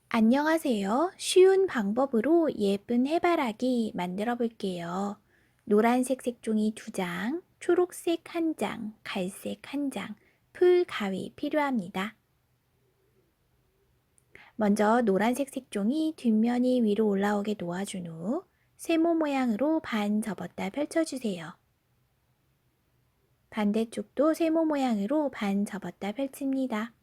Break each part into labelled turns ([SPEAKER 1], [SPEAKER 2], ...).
[SPEAKER 1] 안녕하세요. 쉬운 방법으로 예쁜 해바라기 만들어 볼게요. 노란색 색종이 2장, 초록색 1장, 갈색 1장, 풀 가위 필요합니다. 먼저 노란색 색종이 뒷면이 위로 올라오게 놓아준 후 세모 모양으로 반 접었다 펼쳐주세요. 반대쪽도 세모 모양으로 반 접었다 펼칩니다.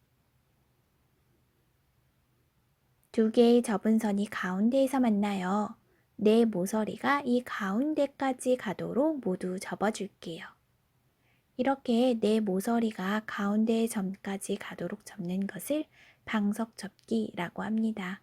[SPEAKER 1] 두 개의 접은 선이 가운데에서 만나요. 내 모서리가 이 가운데까지 가도록 모두 접어줄게요. 이렇게 내 모서리가 가운데 점까지 가도록 접는 것을 방석 접기라고 합니다.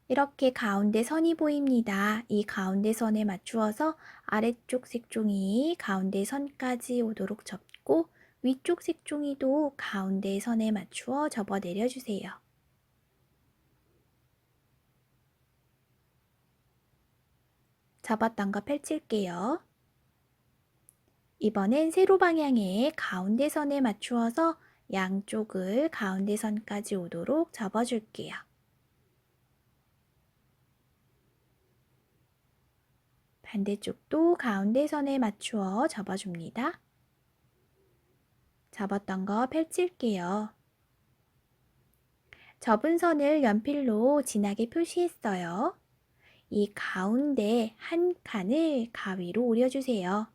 [SPEAKER 1] 이렇게 가운데 선이 보입니다. 이 가운데 선에 맞추어서 아래쪽 색종이 가운데 선까지 오도록 접고 위쪽 색종이도 가운데 선에 맞추어 접어 내려주세요. 접었던 거 펼칠게요. 이번엔 세로 방향의 가운데 선에 맞추어서 양쪽을 가운데 선까지 오도록 접어줄게요. 반대쪽도 가운데 선에 맞추어 접어줍니다. 접었던 거 펼칠게요. 접은 선을 연필로 진하게 표시했어요. 이 가운데 한 칸을 가위로 오려주세요.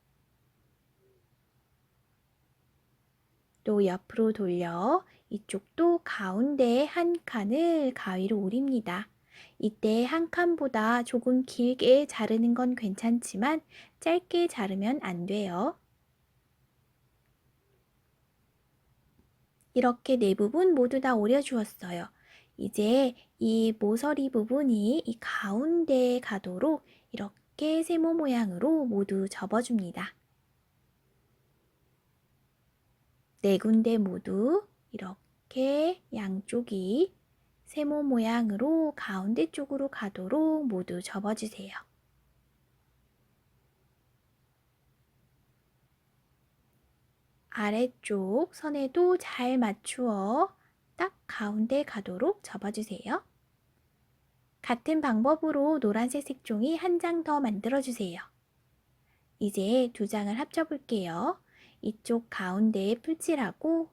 [SPEAKER 1] 또 옆으로 돌려 이쪽도 가운데 한 칸을 가위로 오립니다. 이때 한 칸보다 조금 길게 자르는 건 괜찮지만 짧게 자르면 안 돼요. 이렇게 네 부분 모두 다 오려주었어요. 이제 이 모서리 부분이 이 가운데에 가도록 이렇게 세모 모양으로 모두 접어줍니다. 네 군데 모두 이렇게 양쪽이 세모 모양으로 가운데 쪽으로 가도록 모두 접어주세요. 아래쪽 선에도 잘 맞추어 딱 가운데 가도록 접어주세요. 같은 방법으로 노란색 색종이 한 장 더 만들어주세요. 이제 두 장을 합쳐볼게요. 이쪽 가운데에 풀칠하고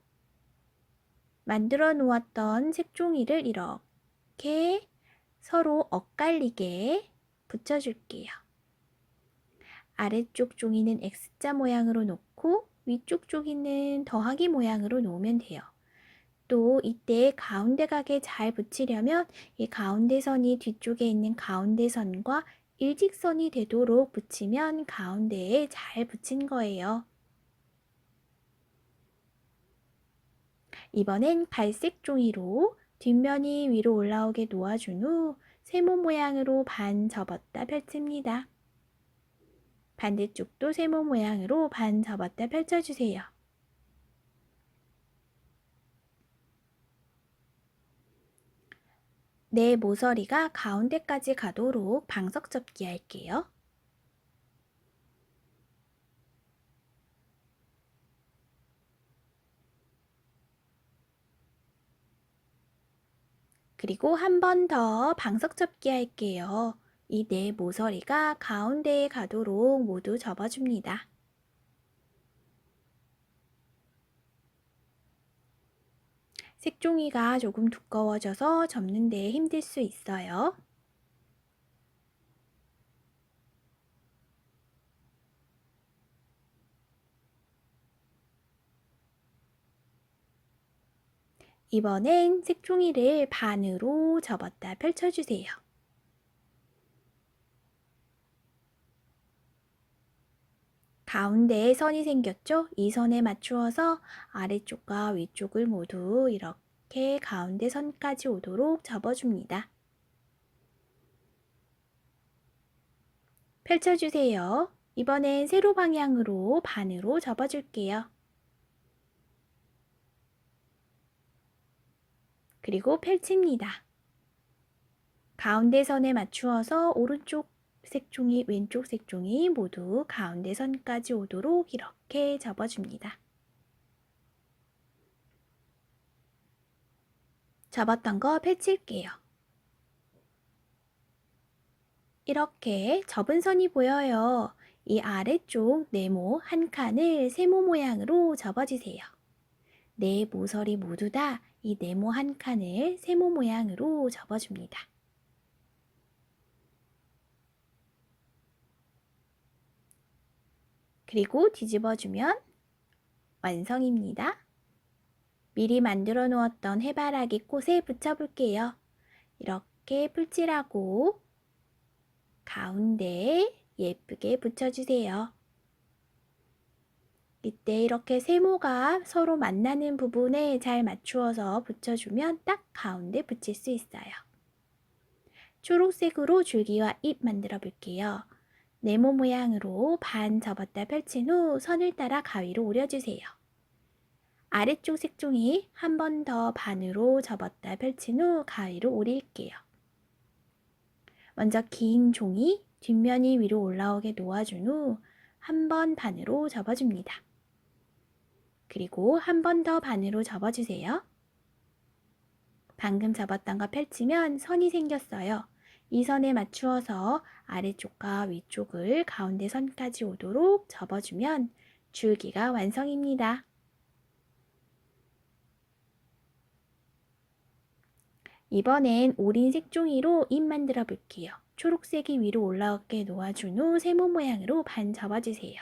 [SPEAKER 1] 만들어 놓았던 색종이를 이렇게 서로 엇갈리게 붙여줄게요. 아래쪽 종이는 X자 모양으로 놓고 위쪽 종이는 더하기 모양으로 놓으면 돼요. 또 이때 가운데 각에 잘 붙이려면 이 가운데 선이 뒤쪽에 있는 가운데 선과 일직선이 되도록 붙이면 가운데에 잘 붙인 거예요. 이번엔 갈색 종이로 뒷면이 위로 올라오게 놓아준 후 세모 모양으로 반 접었다 펼칩니다. 반대쪽도 세모 모양으로 반 접었다 펼쳐주세요. 내 모서리가 가운데까지 가도록 방석 접기 할게요. 그리고 한 번 더 방석 접기 할게요. 이 네 모서리가 가운데에 가도록 모두 접어줍니다. 색종이가 조금 두꺼워져서 접는 데 힘들 수 있어요. 이번엔 색종이를 반으로 접었다 펼쳐주세요. 가운데에 선이 생겼죠? 이 선에 맞추어서 아래쪽과 위쪽을 모두 이렇게 가운데 선까지 오도록 접어줍니다. 펼쳐주세요. 이번엔 세로 방향으로 반으로 접어줄게요. 그리고 펼칩니다. 가운데 선에 맞추어서 오른쪽 색종이, 왼쪽 색종이 모두 가운데 선까지 오도록 이렇게 접어줍니다. 접었던 거 펼칠게요. 이렇게 접은 선이 보여요. 이 아래쪽 네모 한 칸을 세모 모양으로 접어주세요. 네 모서리 모두 다 이 네모 한 칸을 세모 모양으로 접어줍니다. 그리고 뒤집어주면 완성입니다. 미리 만들어 놓았던 해바라기 꽃에 붙여볼게요. 이렇게 풀칠하고 가운데에 예쁘게 붙여주세요. 이때 이렇게 세모가 서로 만나는 부분에 잘 맞추어서 붙여주면 딱 가운데 붙일 수 있어요. 초록색으로 줄기와 잎 만들어 볼게요. 네모 모양으로 반 접었다 펼친 후 선을 따라 가위로 오려주세요. 아래쪽 색종이 한 번 더 반으로 접었다 펼친 후 가위로 오릴게요. 먼저 긴 종이 뒷면이 위로 올라오게 놓아준 후 한 번 반으로 접어줍니다. 그리고 한 번 더 반으로 접어주세요. 방금 접었던 거 펼치면 선이 생겼어요. 이 선에 맞추어서 아래쪽과 위쪽을 가운데 선까지 오도록 접어주면 줄기가 완성입니다. 이번엔 오린 색종이로 잎 만들어 볼게요. 초록색이 위로 올라오게 놓아준 후 세모 모양으로 반 접어주세요.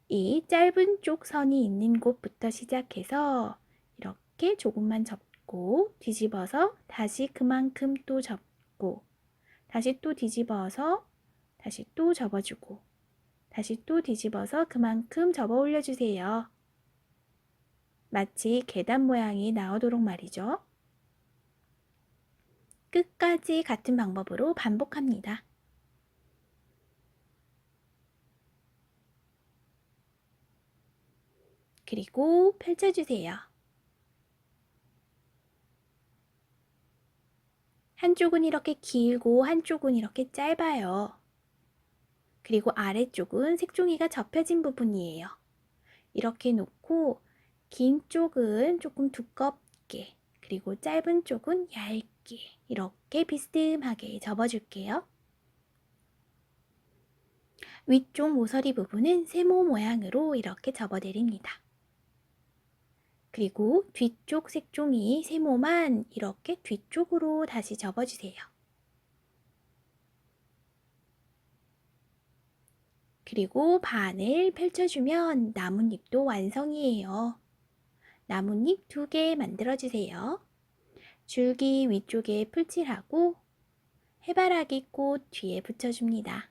[SPEAKER 1] 이 짧은 쪽 선이 있는 곳부터 시작해서 이렇게 조금만 접고 뒤집어서 다시 그만큼 또 접고 다시 또 뒤집어서 다시 또 접어주고 다시 또 뒤집어서 그만큼 접어 올려주세요. 마치 계단 모양이 나오도록 말이죠. 끝까지 같은 방법으로 반복합니다. 그리고 펼쳐주세요. 한쪽은 이렇게 길고 한쪽은 이렇게 짧아요. 그리고 아래쪽은 색종이가 접혀진 부분이에요. 이렇게 놓고 긴 쪽은 조금 두껍게 그리고 짧은 쪽은 얇게 이렇게 비스듬하게 접어줄게요. 위쪽 모서리 부분은 세모 모양으로 이렇게 접어드립니다. 그리고 뒤쪽 색종이 세모만 이렇게 뒤쪽으로 다시 접어주세요. 그리고 반을 펼쳐주면 나뭇잎도 완성이에요. 나뭇잎 2개 만들어주세요. 줄기 위쪽에 풀칠하고 해바라기 꽃 뒤에 붙여줍니다.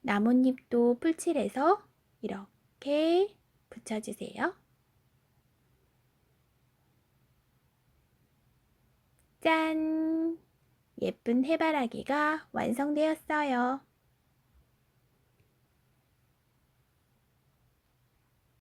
[SPEAKER 1] 나뭇잎도 풀칠해서 이렇게 붙여주세요. 짠! 예쁜 해바라기가 완성되었어요.